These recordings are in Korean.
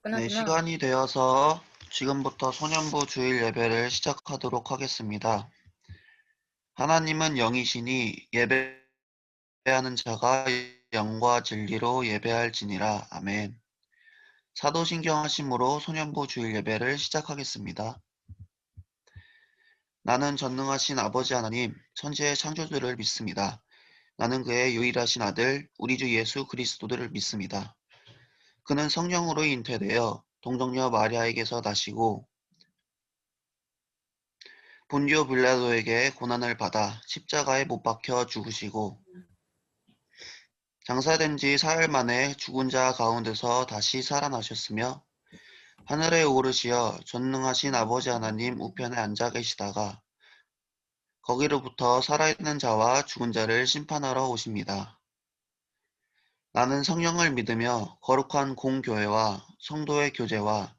네, 끝났구나. 시간이 되어서 지금부터 소년부 주일 예배를 시작하도록 하겠습니다. 하나님은 영이시니 예배하는 자가 영과 진리로 예배할지니라. 아멘. 사도신경 하심으로 소년부 주일 예배를 시작하겠습니다. 나는 전능하신 아버지 하나님, 천지의 창조주를 믿습니다. 나는 그의 유일하신 아들, 우리 주 예수 그리스도를 믿습니다. 그는 성령으로 잉태되어 동정녀 마리아에게서 나시고 본디오 빌라도에게 고난을 받아 십자가에 못 박혀 죽으시고 장사된 지 사흘 만에 죽은 자 가운데서 다시 살아나셨으며 하늘에 오르시어 전능하신 아버지 하나님 우편에 앉아 계시다가 거기로부터 살아있는 자와 죽은 자를 심판하러 오십니다. 나는 성령을 믿으며 거룩한 공교회와 성도의 교제와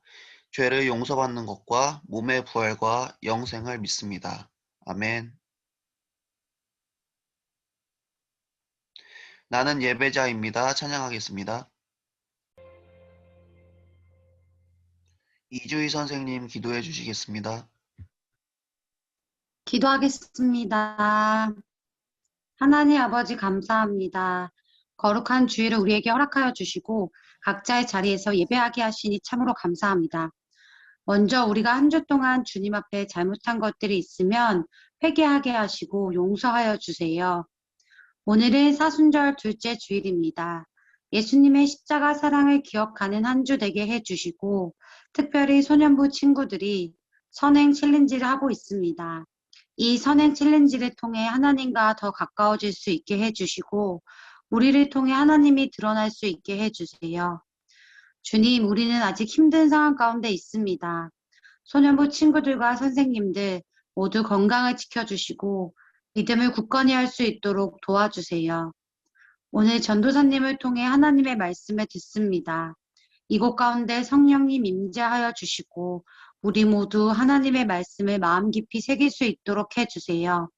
죄를 용서받는 것과 몸의 부활과 영생을 믿습니다. 아멘. 나는 예배자입니다. 찬양하겠습니다. 이주희 선생님 기도해 주시겠습니다. 기도하겠습니다. 하나님 아버지 감사합니다. 거룩한 주일을 우리에게 허락하여 주시고 각자의 자리에서 예배하게 하시니 참으로 감사합니다. 먼저 우리가 한 주 동안 주님 앞에 잘못한 것들이 있으면 회개하게 하시고 용서하여 주세요. 오늘은 사순절 둘째 주일입니다. 예수님의 십자가 사랑을 기억하는 한 주 되게 해주시고 특별히 소년부 친구들이 선행 챌린지를 하고 있습니다. 이 선행 챌린지를 통해 하나님과 더 가까워질 수 있게 해주시고 우리를 통해 하나님이 드러날 수 있게 해주세요. 주님, 우리는 아직 힘든 상황 가운데 있습니다. 소년부 친구들과 선생님들 모두 건강을 지켜주시고 믿음을 굳건히 할 수 있도록 도와주세요. 오늘 전도사님을 통해 하나님의 말씀을 듣습니다. 이곳 가운데 성령님 임재하여 주시고 우리 모두 하나님의 말씀을 마음 깊이 새길 수 있도록 해주세요.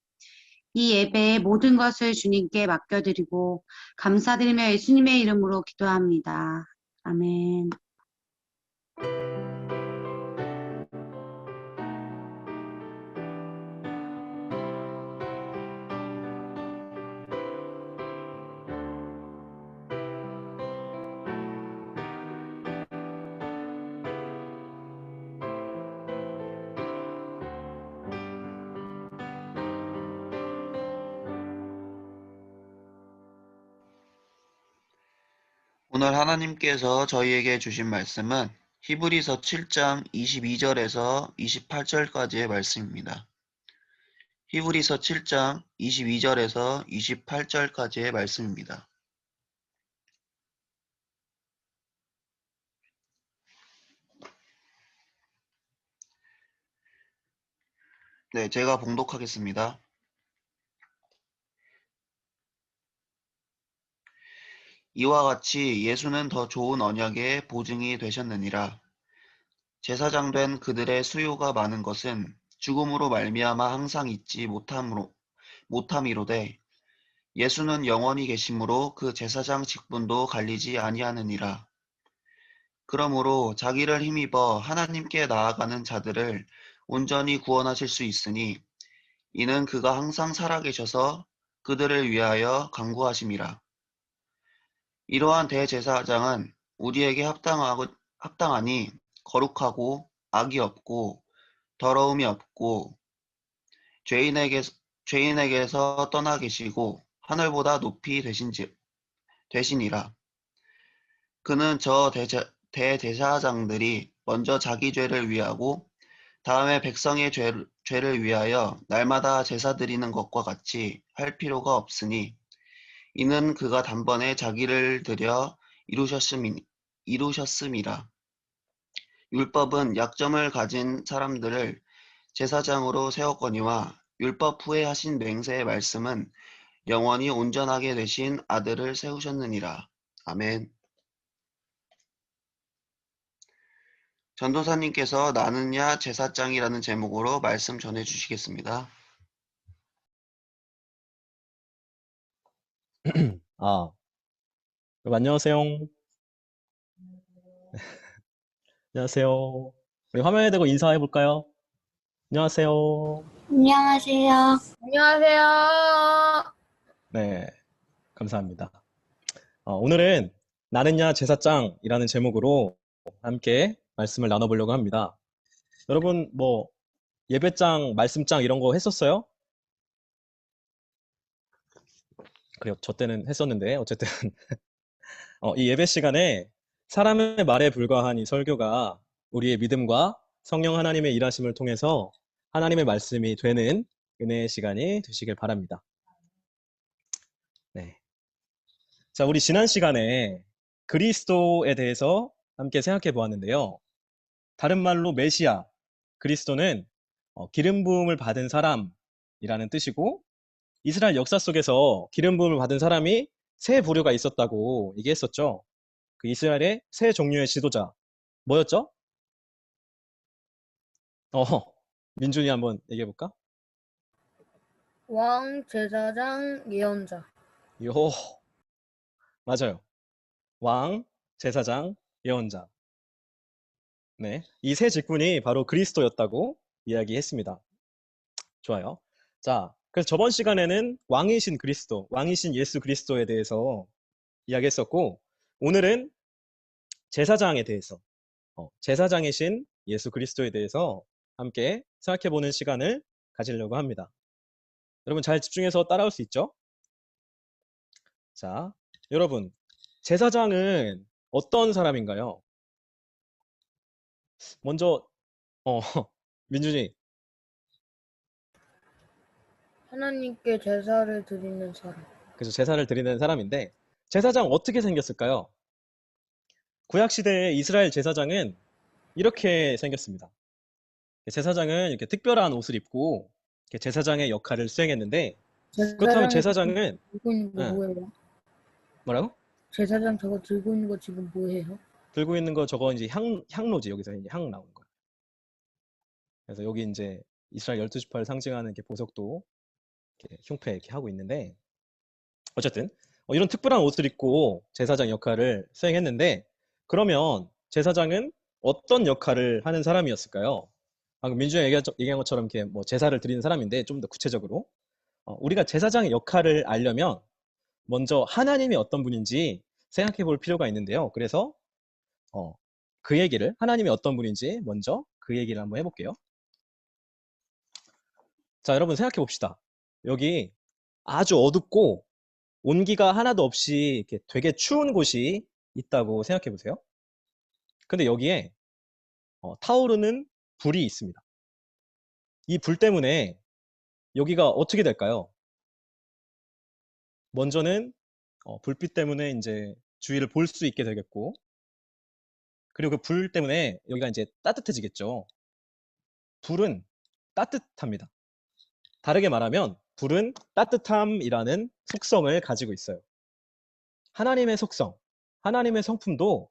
이 예배의 모든 것을 주님께 맡겨드리고 감사드리며 예수님의 이름으로 기도합니다. 아멘. 오늘 하나님께서 저희에게 주신 말씀은 히브리서 7장 22절에서 28절까지의 말씀입니다. 히브리서 7장 22절에서 28절까지의 말씀입니다. 네, 제가 봉독하겠습니다. 이와 같이 예수는 더 좋은 언약의 보증이 되셨느니라. 제사장된 그들의 수요가 많은 것은 죽음으로 말미암아 항상 잊지 못함이로되 예수는 영원히 계심으로 그 제사장 직분도 갈리지 아니하느니라. 그러므로 자기를 힘입어 하나님께 나아가는 자들을 온전히 구원하실 수 있으니 이는 그가 항상 살아계셔서 그들을 위하여 간구하심이라. 이러한 대제사장은 우리에게 합당하니 거룩하고 악이 없고 더러움이 없고 죄인에게, 죄인에게서 떠나 계시고 하늘보다 높이 되시니라. 그는 저 대제사장들이 먼저 자기 죄를 위하고 다음에 백성의 죄를 위하여 날마다 제사 드리는 것과 같이 할 필요가 없으니 이는 그가 단번에 자기를 드려 이루셨음이라. 율법은 약점을 가진 사람들을 제사장으로 세웠거니와 율법 후에 하신 맹세의 말씀은 영원히 온전하게 되신 아들을 세우셨느니라. 아멘. 전도사님께서 나느냐 제사장이라는 제목으로 말씀 전해 주시겠습니다. 그럼 안녕하세요. 안녕하세요. 우리 화면에 대고 인사해 볼까요? 안녕하세요. 안녕하세요. 안녕하세요. 네, 감사합니다. 오늘은 나는야 제사장이라는 제목으로 함께 말씀을 나눠보려고 합니다. 여러분, 뭐, 예배장, 말씀장 이런 거 했었어요? 그래요. 저 때는 했었는데, 어쨌든, 이 예배 시간에 사람의 말에 불과한 이 설교가 우리의 믿음과 성령 하나님의 일하심을 통해서 하나님의 말씀이 되는 은혜의 시간이 되시길 바랍니다. 네. 자, 우리 지난 시간에 그리스도에 대해서 함께 생각해 보았는데요. 다른 말로 메시아, 그리스도는 기름 부음을 받은 사람이라는 뜻이고, 이스라엘 역사 속에서 기름 부음을 받은 사람이 세 부류가 있었다고 얘기했었죠. 그 이스라엘의 세 종류의 지도자 뭐였죠? 어, 민준이 한번 얘기해 볼까? 왕, 제사장, 예언자. 요, 맞아요. 왕, 제사장, 예언자. 네, 이 세 직분이 바로 그리스도였다고 이야기했습니다. 좋아요. 자, 그래서 저번 시간에는 왕이신 그리스도, 왕이신 예수 그리스도에 대해서 이야기했었고, 오늘은 제사장에 대해서, 제사장이신 예수 그리스도에 대해서 함께 생각해보는 시간을 가지려고 합니다. 여러분 잘 집중해서 따라올 수 있죠? 자, 여러분, 제사장은 어떤 사람인가요? 먼저, 어, 민준이, 하나님께 제사를 드리는 사람. 그래서 제사를 드리는 사람인데, 제사장 어떻게 생겼을까요? 구약시대의 이스라엘 제사장은 이렇게 생겼습니다. 제사장은 이렇게 특별한 옷을 입고 이렇게 제사장의 역할을 수행했는데, 그렇다면 제사장은, 들고 있는 거 응, 뭐예요? 뭐라고? 제사장 저거 들고 있는 거 지금 뭐예요? 들고 있는 거 저거 이제 향로지. 여기서 이제 향 나오는 거예요. 그래서 여기 이제 이스라엘 12지파를 상징하는 이렇게 보석도 이렇게 흉패 이렇게 하고 있는데, 어쨌든 이런 특별한 옷을 입고 제사장 역할을 수행했는데, 그러면 제사장은 어떤 역할을 하는 사람이었을까요? 방금 민주가 얘기한 것처럼 이렇게 뭐 제사를 드리는 사람인데, 좀 더 구체적으로 우리가 제사장의 역할을 알려면 먼저 하나님이 어떤 분인지 생각해 볼 필요가 있는데요. 그래서 그 얘기를, 하나님이 어떤 분인지 먼저 그 얘기를 한번 해볼게요. 자, 여러분 생각해 봅시다. 여기 아주 어둡고 온기가 하나도 없이 이렇게 되게 추운 곳이 있다고 생각해 보세요. 근데 여기에 타오르는 불이 있습니다. 이 불 때문에 여기가 어떻게 될까요? 먼저는 불빛 때문에 이제 주위를 볼 수 있게 되겠고, 그리고 그 불 때문에 여기가 이제 따뜻해지겠죠. 불은 따뜻합니다. 다르게 말하면 불은 따뜻함이라는 속성을 가지고 있어요. 하나님의 속성, 하나님의 성품도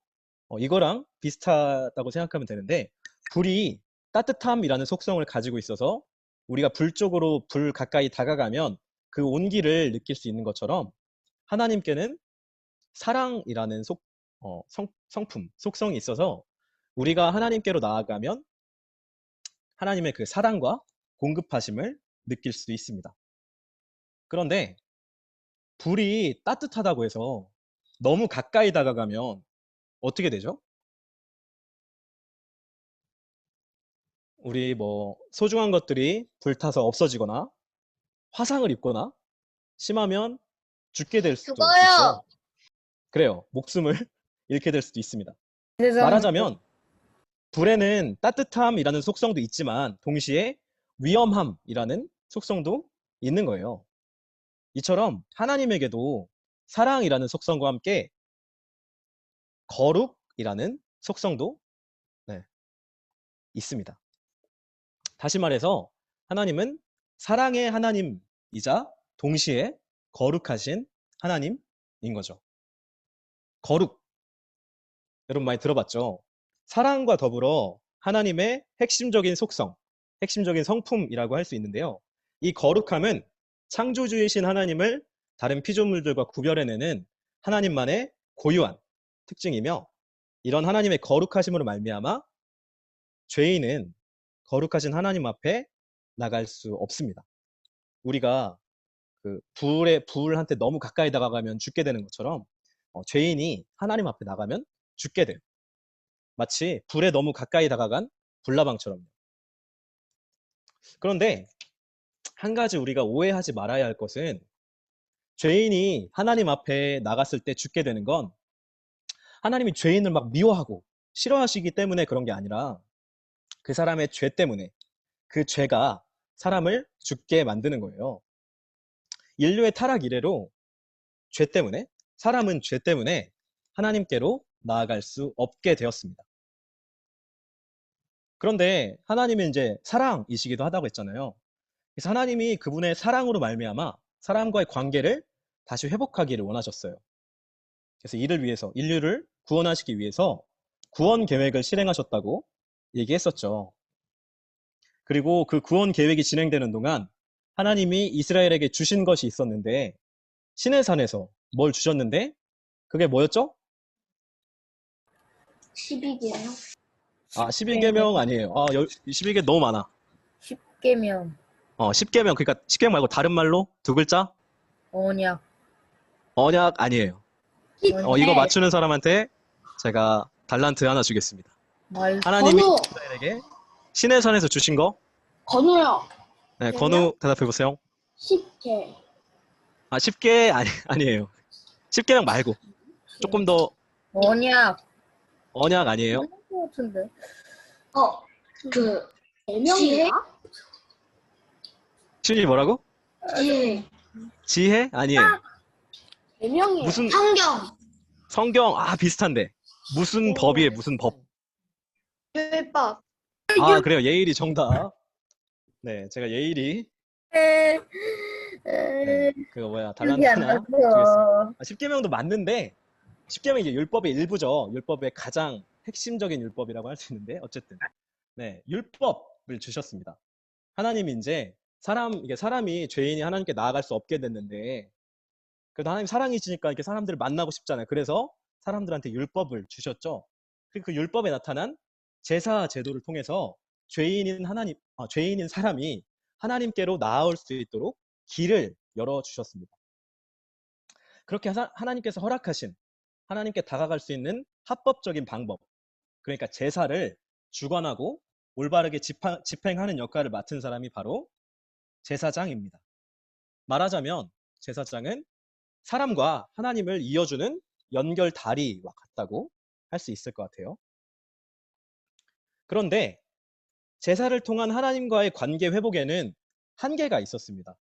이거랑 비슷하다고 생각하면 되는데, 불이 따뜻함이라는 속성을 가지고 있어서 우리가 불 쪽으로 불 가까이 다가가면 그 온기를 느낄 수 있는 것처럼, 하나님께는 사랑이라는 성품, 속성이 있어서 우리가 하나님께로 나아가면 하나님의 그 사랑과 공급하심을 느낄 수 있습니다. 그런데 불이 따뜻하다고 해서 너무 가까이 다가가면 어떻게 되죠? 우리 뭐 소중한 것들이 불타서 없어지거나 화상을 입거나 심하면 죽게 될 수도 죽어요. 있죠. 그래요. 목숨을 잃게 될 수도 있습니다. 제사장 말하자면 불에는 따뜻함이라는 속성도 있지만 동시에 위험함이라는 속성도 있는 거예요. 이처럼 하나님에게도 사랑이라는 속성과 함께 거룩이라는 속성도 있습니다. 다시 말해서 하나님은 사랑의 하나님이자 동시에 거룩하신 하나님인 거죠. 거룩, 여러분 많이 들어봤죠? 사랑과 더불어 하나님의 핵심적인 속성, 핵심적인 성품이라고 할 수 있는데요. 이 거룩함은 창조주이신 하나님을 다른 피조물들과 구별해내는 하나님만의 고유한 특징이며, 이런 하나님의 거룩하심으로 말미암아 죄인은 거룩하신 하나님 앞에 나갈 수 없습니다. 우리가 그 불한테 너무 가까이 다가가면 죽게 되는 것처럼 죄인이 하나님 앞에 나가면 죽게 돼요. 마치 불에 너무 가까이 다가간 불나방처럼요. 그런데 한 가지 우리가 오해하지 말아야 할 것은 죄인이 하나님 앞에 나갔을 때 죽게 되는 건 하나님이 죄인을 막 미워하고 싫어하시기 때문에 그런 게 아니라 그 사람의 죄 때문에 그 죄가 사람을 죽게 만드는 거예요. 인류의 타락 이래로 사람은 죄 때문에 하나님께로 나아갈 수 없게 되었습니다. 그런데 하나님은 이제 사랑이시기도 하다고 했잖아요. 그래서 하나님이 그분의 사랑으로 말미암아 사람과의 관계를 다시 회복하기를 원하셨어요. 그래서 이를 위해서 인류를 구원하시기 위해서 구원 계획을 실행하셨다고 얘기했었죠. 그리고 그 구원 계획이 진행되는 동안 하나님이 이스라엘에게 주신 것이 있었는데 시내산에서 뭘 주셨는데 그게 뭐였죠? 12개요? 12계명 아니에요. 12계 너무 많아. 10계명, 10계명, 그러니까 10계명 말고 다른 말로 두 글자? 언약, 언약 아니에요. 이거 맞추는 사람한테 제가 달란트 하나 주겠습니다. 하나님이 건우! 이스라엘에게 시내산에서 주신 거? 건우요. 네, 건우 대답해 보세요. 10개. 10개 아니에요. 10계명 말고 조금 더 언약. 언약 아니에요. 것 같은데. 지혜? 신이 뭐라고? 지혜. 지혜? 아니에요. 대명이에요. 무슨 성경. 성경 비슷한데 무슨 법이에요? 무슨 법? 율법. 그래요. 예일이 정답. 네, 제가 예일이 그거 뭐야 달란트 기억이 안 하나 나서. 드리겠습니다. 10계명도 맞는데 10계명이 이제 율법의 일부죠. 율법의 가장 핵심적인 율법이라고 할 수 있는데 어쨌든 네, 율법을 주셨습니다. 하나님이 이제 사람이 죄인이 하나님께 나아갈 수 없게 됐는데 그래도 하나님 사랑이시니까 이렇게 사람들을 만나고 싶잖아요. 그래서 사람들한테 율법을 주셨죠. 그리고 그 율법에 나타난 제사 제도를 통해서 죄인인 사람이 하나님께로 나아올 수 있도록 길을 열어주셨습니다. 그렇게 하나님께서 허락하신 하나님께 다가갈 수 있는 합법적인 방법, 그러니까 제사를 주관하고 올바르게 집행하는 역할을 맡은 사람이 바로 제사장입니다. 말하자면 제사장은 사람과 하나님을 이어주는 연결다리와 같다고 할 수 있을 것 같아요. 그런데 제사를 통한 하나님과의 관계 회복에는 한계가 있었습니다.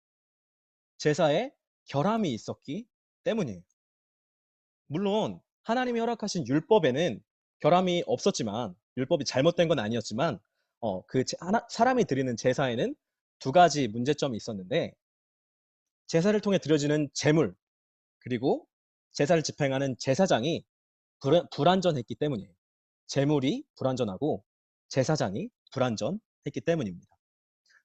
제사에 결함이 있었기 때문이에요. 물론 하나님이 허락하신 율법에는 결함이 없었지만 율법이 잘못된 건 아니었지만 사람이 드리는 제사에는 두 가지 문제점이 있었는데 제사를 통해 드려지는 제물 그리고 제사를 집행하는 제사장이 불완전했기 때문이에요. 제물이 불완전하고 제사장이 불완전했기 때문입니다.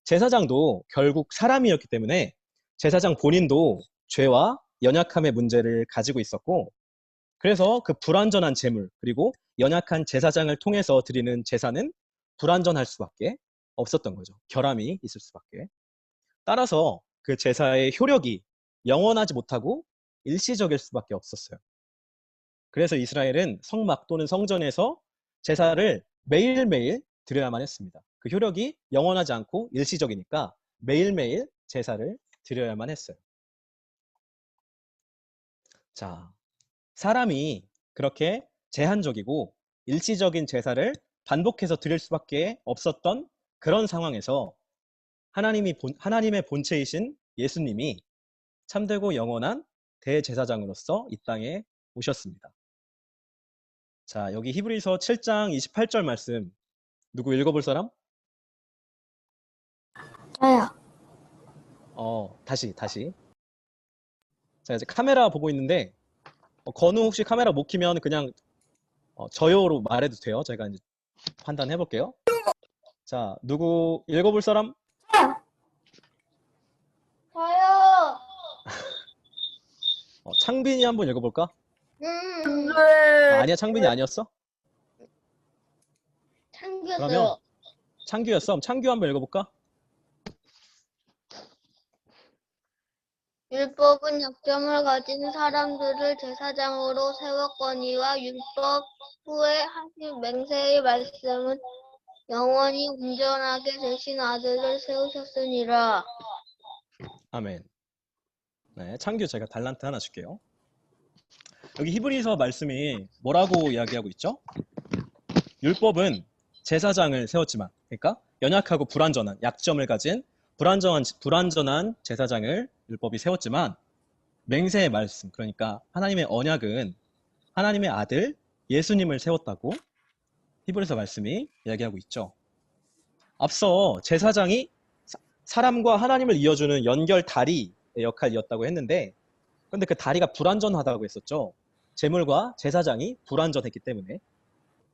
제사장도 결국 사람이었기 때문에 제사장 본인도 죄와 연약함의 문제를 가지고 있었고 그래서 그 불완전한 제물 그리고 연약한 제사장을 통해서 드리는 제사는 불완전할 수밖에 없었던 거죠. 결함이 있을 수밖에. 따라서 그 제사의 효력이 영원하지 못하고 일시적일 수밖에 없었어요. 그래서 이스라엘은 성막 또는 성전에서 제사를 매일매일 드려야만 했습니다. 그 효력이 영원하지 않고 일시적이니까 매일매일 제사를 드려야만 했어요. 자, 사람이 그렇게 제한적이고 일시적인 제사를 반복해서 드릴 수밖에 없었던 그런 상황에서 하나님의 본체이신 예수님이 참되고 영원한 대제사장으로서 이 땅에 오셨습니다. 자, 여기 히브리서 7장 28절 말씀 누구 읽어볼 사람? 저요. 다시. 자, 이제 카메라 보고 있는데 건우 혹시 카메라 못 켜면 그냥 저요로 말해도 돼요. 제가 이제 판단해 볼게요. 자, 누구 읽어볼 사람? 저요. 창빈이 한번 읽어볼까? 네. 아니야, 창빈이 아니었어? 참겼어요. 그러면 창규였어. 창규 한번 읽어볼까? 율법은 약점을 가진 사람들을 제사장으로 세웠거니와 율법 후에 하신 맹세의 말씀은 영원히 온전하게 되신 아들을 세우셨으니라. 아멘. 네, 창규 제가 달란트 하나 줄게요. 여기 히브리서 말씀이 뭐라고 이야기하고 있죠? 율법은 제사장을 세웠지만, 그러니까 연약하고 불완전한 약점을 가진 불완전한 제사장을 율법이 세웠지만 맹세의 말씀, 그러니까 하나님의 언약은 하나님의 아들 예수님을 세웠다고 히브리서 말씀이 이야기하고 있죠. 앞서 제사장이 사람과 하나님을 이어주는 연결 다리의 역할이었다고 했는데, 그런데 그 다리가 불완전하다고 했었죠. 제물과 제사장이 불완전했기 때문에.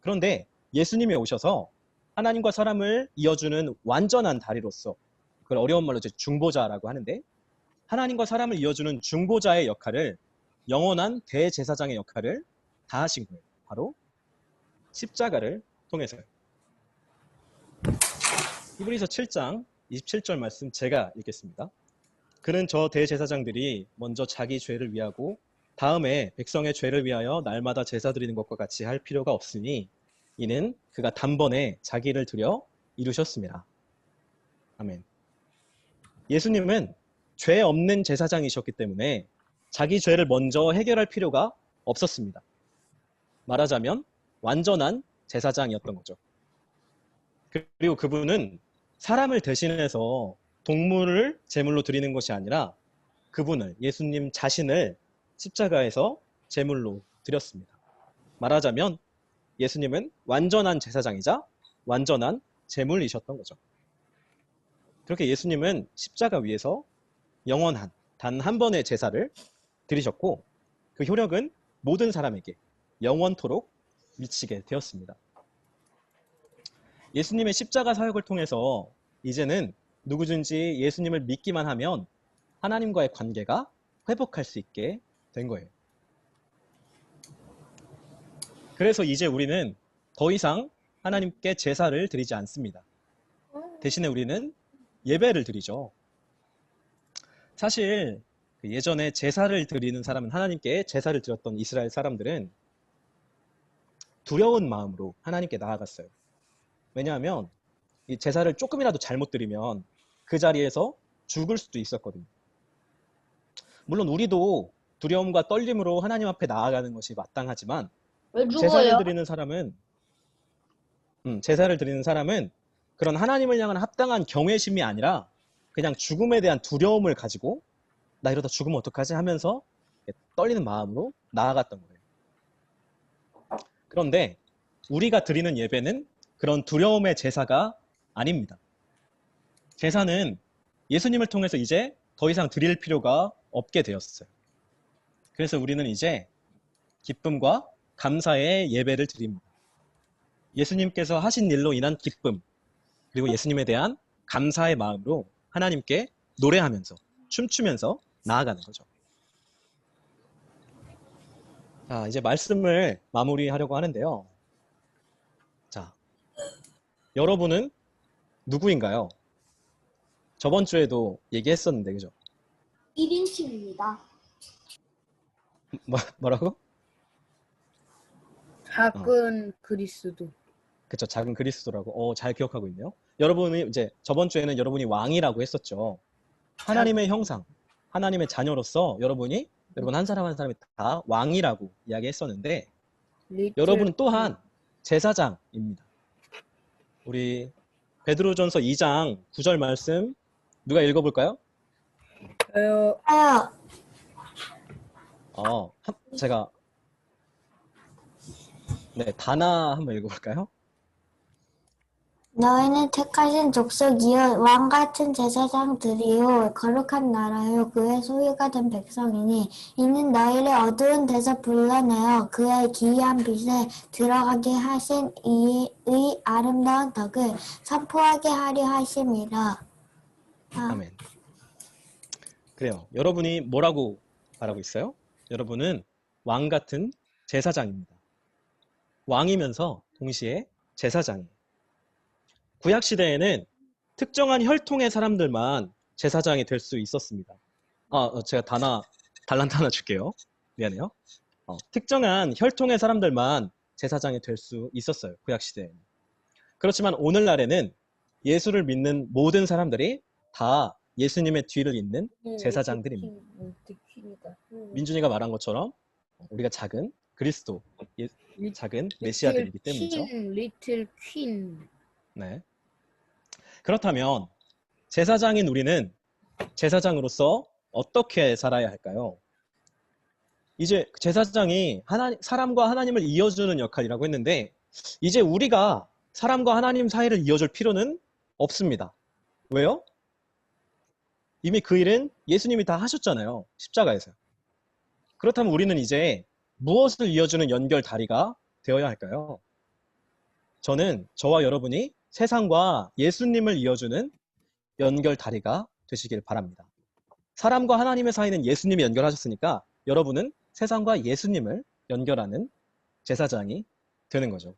그런데 예수님이 오셔서 하나님과 사람을 이어주는 완전한 다리로서, 그걸 어려운 말로 이제 중보자라고 하는데, 하나님과 사람을 이어주는 중보자의 역할을, 영원한 대제사장의 역할을 다 하신 거예요. 바로 십자가를 통해서요. 히브리서 7장 27절 말씀 제가 읽겠습니다. 그는 저 대제사장들이 먼저 자기 죄를 위하고 다음에 백성의 죄를 위하여 날마다 제사 드리는 것과 같이 할 필요가 없으니 이는 그가 단번에 자기를 드려 이루셨습니다. 아멘. 예수님은 죄 없는 제사장이셨기 때문에 자기 죄를 먼저 해결할 필요가 없었습니다. 말하자면 완전한 제사장이었던 거죠. 그리고 그분은 사람을 대신해서 동물을 제물로 드리는 것이 아니라 그분을, 예수님 자신을 십자가에서 제물로 드렸습니다. 말하자면 예수님은 완전한 제사장이자 완전한 제물이셨던 거죠. 그렇게 예수님은 십자가 위에서 영원한 단 한 번의 제사를 드리셨고, 그 효력은 모든 사람에게 영원토록 미치게 되었습니다. 예수님의 십자가 사역을 통해서 이제는 누구든지 예수님을 믿기만 하면 하나님과의 관계가 회복할 수 있게 된 거예요. 그래서 이제 우리는 더 이상 하나님께 제사를 드리지 않습니다. 대신에 우리는 예배를 드리죠. 사실 예전에 제사를 드리는 사람은, 하나님께 제사를 드렸던 이스라엘 사람들은 두려운 마음으로 하나님께 나아갔어요. 왜냐하면 이 제사를 조금이라도 잘못 드리면 그 자리에서 죽을 수도 있었거든요. 물론 우리도 두려움과 떨림으로 하나님 앞에 나아가는 것이 마땅하지만 왜 제사를 죽어요? 드리는 사람은 그런 하나님을 향한 합당한 경외심이 아니라 그냥 죽음에 대한 두려움을 가지고 나 이러다 죽으면 어떡하지 하면서 떨리는 마음으로 나아갔던 거예요. 그런데 우리가 드리는 예배는 그런 두려움의 제사가 아닙니다. 제사는 예수님을 통해서 이제 더 이상 드릴 필요가 없게 되었어요. 그래서 우리는 이제 기쁨과 감사의 예배를 드립니다. 예수님께서 하신 일로 인한 기쁨, 그리고 예수님에 대한 감사의 마음으로 하나님께 노래하면서 춤추면서 나아가는 거죠. 자, 이제 말씀을 마무리하려고 하는데요. 자, 여러분은 누구인가요? 저번 주에도 얘기했었는데, 그죠? 1인칭입니다. 뭐라고? 작은 그리스도. 그쵸, 작은 그리스도라고. 잘 기억하고 있네요. 여러분이 이제 저번 주에는 여러분이 왕이라고 했었죠. 하나님의 형상, 하나님의 자녀로서 여러분 한 사람 한 사람이 다 왕이라고 이야기했었는데, 여러분은 또한 제사장입니다. 우리 베드로전서 2장 9절 말씀 누가 읽어볼까요? 아요. 제가 다나 한번 읽어볼까요? 너희는 택하신 족속이요 왕 같은 제사장들이요 거룩한 나라요 그의 소유가 된 백성이니 이는 너희를 어두운 데서 불러내어 그의 기이한 빛에 들어가게 하신 이의 아름다운 덕을 선포하게 하려 하심이라. 아멘. 그래요. 여러분이 뭐라고 말하고 있어요? 여러분은 왕 같은 제사장입니다. 왕이면서 동시에 제사장이에요. 구약 시대에는 특정한 혈통의 사람들만 제사장이 될 수 있었습니다. 제가 달란트 하나 줄게요. 미안해요. 특정한 혈통의 사람들만 제사장이 될 수 있었어요. 구약 시대에는. 그렇지만 오늘날에는 예수를 믿는 모든 사람들이 다 예수님의 뒤를 잇는 제사장들입니다. 민준이가 말한 것처럼 우리가 작은 그리스도, 작은 메시아들이기 때문이죠. 리틀 퀸. 네. 그렇다면 제사장인 우리는 제사장으로서 어떻게 살아야 할까요? 이제 제사장이 사람과 하나님을 이어주는 역할이라고 했는데 이제 우리가 사람과 하나님 사이를 이어줄 필요는 없습니다. 왜요? 이미 그 일은 예수님이 다 하셨잖아요. 십자가에서. 그렇다면 우리는 이제 무엇을 이어주는 연결 다리가 되어야 할까요? 저는 저와 여러분이 세상과 예수님을 이어주는 연결 다리가 되시길 바랍니다. 사람과 하나님의 사이는 예수님이 연결하셨으니까 여러분은 세상과 예수님을 연결하는 제사장이 되는 거죠.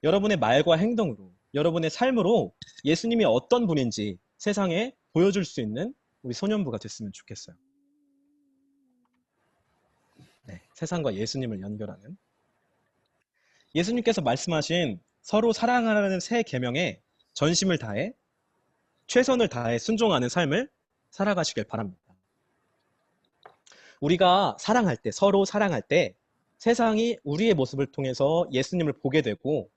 여러분의 말과 행동으로, 여러분의 삶으로 예수님이 어떤 분인지 세상에 보여줄 수 있는 우리 소년부가 됐으면 좋겠어요. 네, 세상과 예수님을 연결하는. 예수님께서 말씀하신 서로 사랑하라는 새 계명에 전심을 다해 최선을 다해 순종하는 삶을 살아가시길 바랍니다. 우리가 사랑할 때, 서로 사랑할 때 세상이 우리의 모습을 통해서 예수님을 보게 되고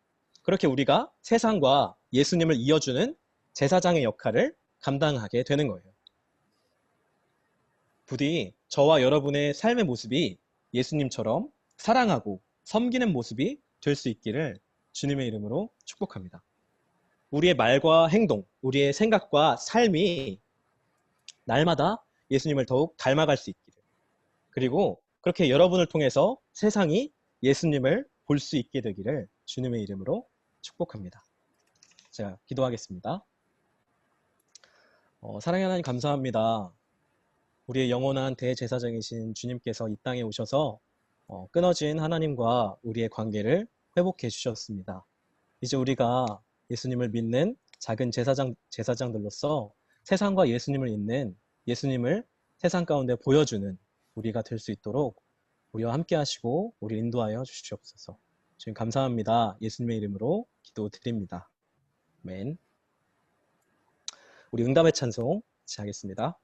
그렇게 우리가 세상과 예수님을 이어주는 제사장의 역할을 감당하게 되는 거예요. 부디 저와 여러분의 삶의 모습이 예수님처럼 사랑하고 섬기는 모습이 될 수 있기를 주님의 이름으로 축복합니다. 우리의 말과 행동, 우리의 생각과 삶이 날마다 예수님을 더욱 닮아갈 수 있기를, 그리고 그렇게 여러분을 통해서 세상이 예수님을 볼 수 있게 되기를 주님의 이름으로 축복합니다. 제가 기도하겠습니다. 사랑의 하나님 감사합니다. 우리의 영원한 대제사장이신 주님께서 이 땅에 오셔서 끊어진 하나님과 우리의 관계를 회복해 주셨습니다. 이제 우리가 예수님을 믿는 작은 제사장들로서 세상과 예수님을 잇는, 예수님을 세상 가운데 보여주는 우리가 될 수 있도록 우리와 함께 하시고 우리를 인도하여 주시옵소서. 주님 감사합니다. 예수님의 이름으로 기도드립니다. 아멘. 우리 응답의 찬송 시작하겠습니다.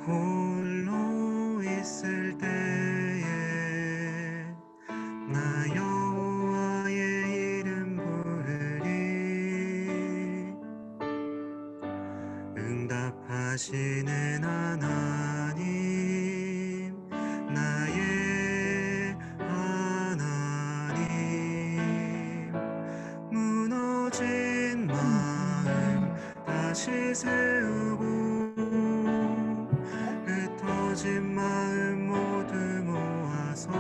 홀로 있을 때에 나 여호와의 이름 부르리. 응답하시는 하나님, 나의 하나님. 무너진 마음 다시 세우고 흩어진 마음 모두 모아서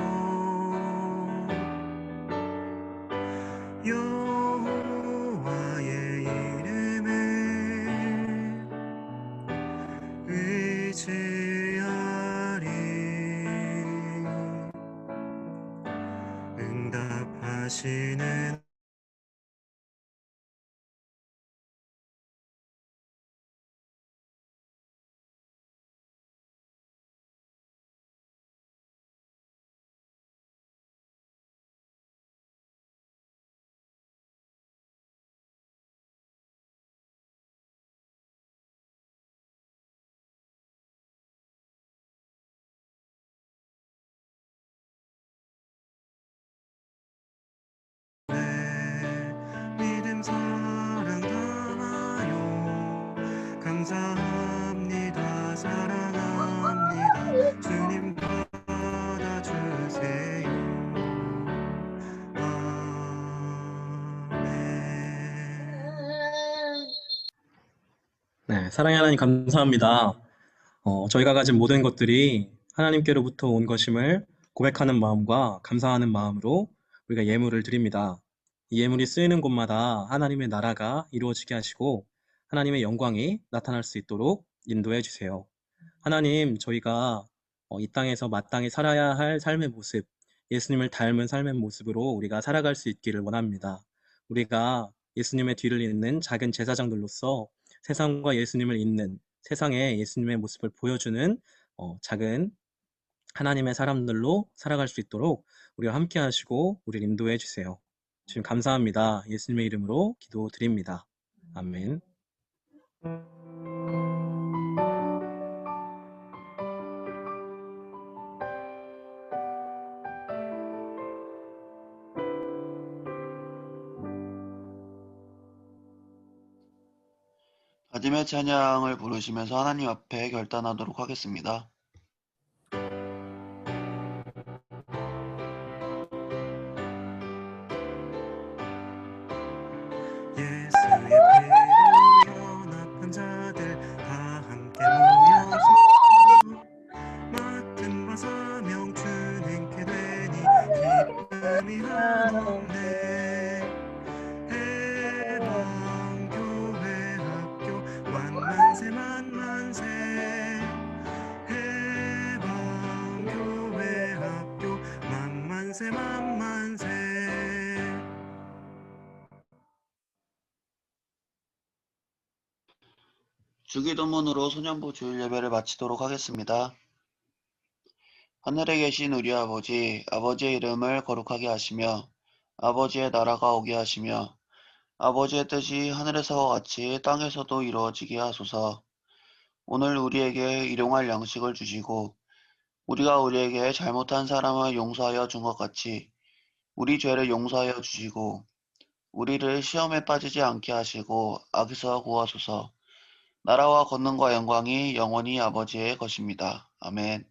여호와의 이름에 의지하리. 응답하시는 믿음 사랑 담아요. 감사합니다. 사랑합니다. 주님 받아주세요. 아멘. 네, 사랑의 하나님 감사합니다. 저희가 가진 모든 것들이 하나님께로부터 온 것임을 고백하는 마음과 감사하는 마음으로 우리가 예물을 드립니다. 이 예물이 쓰이는 곳마다 하나님의 나라가 이루어지게 하시고 하나님의 영광이 나타날 수 있도록 인도해 주세요. 하나님, 저희가 이 땅에서 마땅히 살아야 할 삶의 모습, 예수님을 닮은 삶의 모습으로 우리가 살아갈 수 있기를 원합니다. 우리가 예수님의 뒤를 잇는 작은 제사장들로서 세상과 예수님을 잇는, 세상에 예수님의 모습을 보여주는 작은 하나님의 사람들로 살아갈 수 있도록 우리와 함께 하시고 우리를 인도해 주세요. 주님 감사합니다. 예수님의 이름으로 기도드립니다. 아멘. 다짐의 찬양을 부르시면서 하나님 앞에 결단하도록 하겠습니다. 예수의 피로 연합한 자들 다 함께 모여서 맡은 바 사명 준행케 되니 기쁨이 하는데 해방교회 학교 만만세 만만세 해방교회 학교 만만세 만만세. 주기도문으로 소년부 주일 예배를 마치도록 하겠습니다. 하늘에 계신 우리 아버지, 아버지의 이름을 거룩하게 하시며 아버지의 나라가 오게 하시며 아버지의 뜻이 하늘에서와 같이 땅에서도 이루어지게 하소서. 오늘 우리에게 일용할 양식을 주시고 우리가 우리에게 잘못한 사람을 용서하여 준 것 같이 우리 죄를 용서하여 주시고 우리를 시험에 빠지지 않게 하시고 악에서 구하소서. 나라와 권능과 영광이 영원히 아버지의 것입니다. 아멘.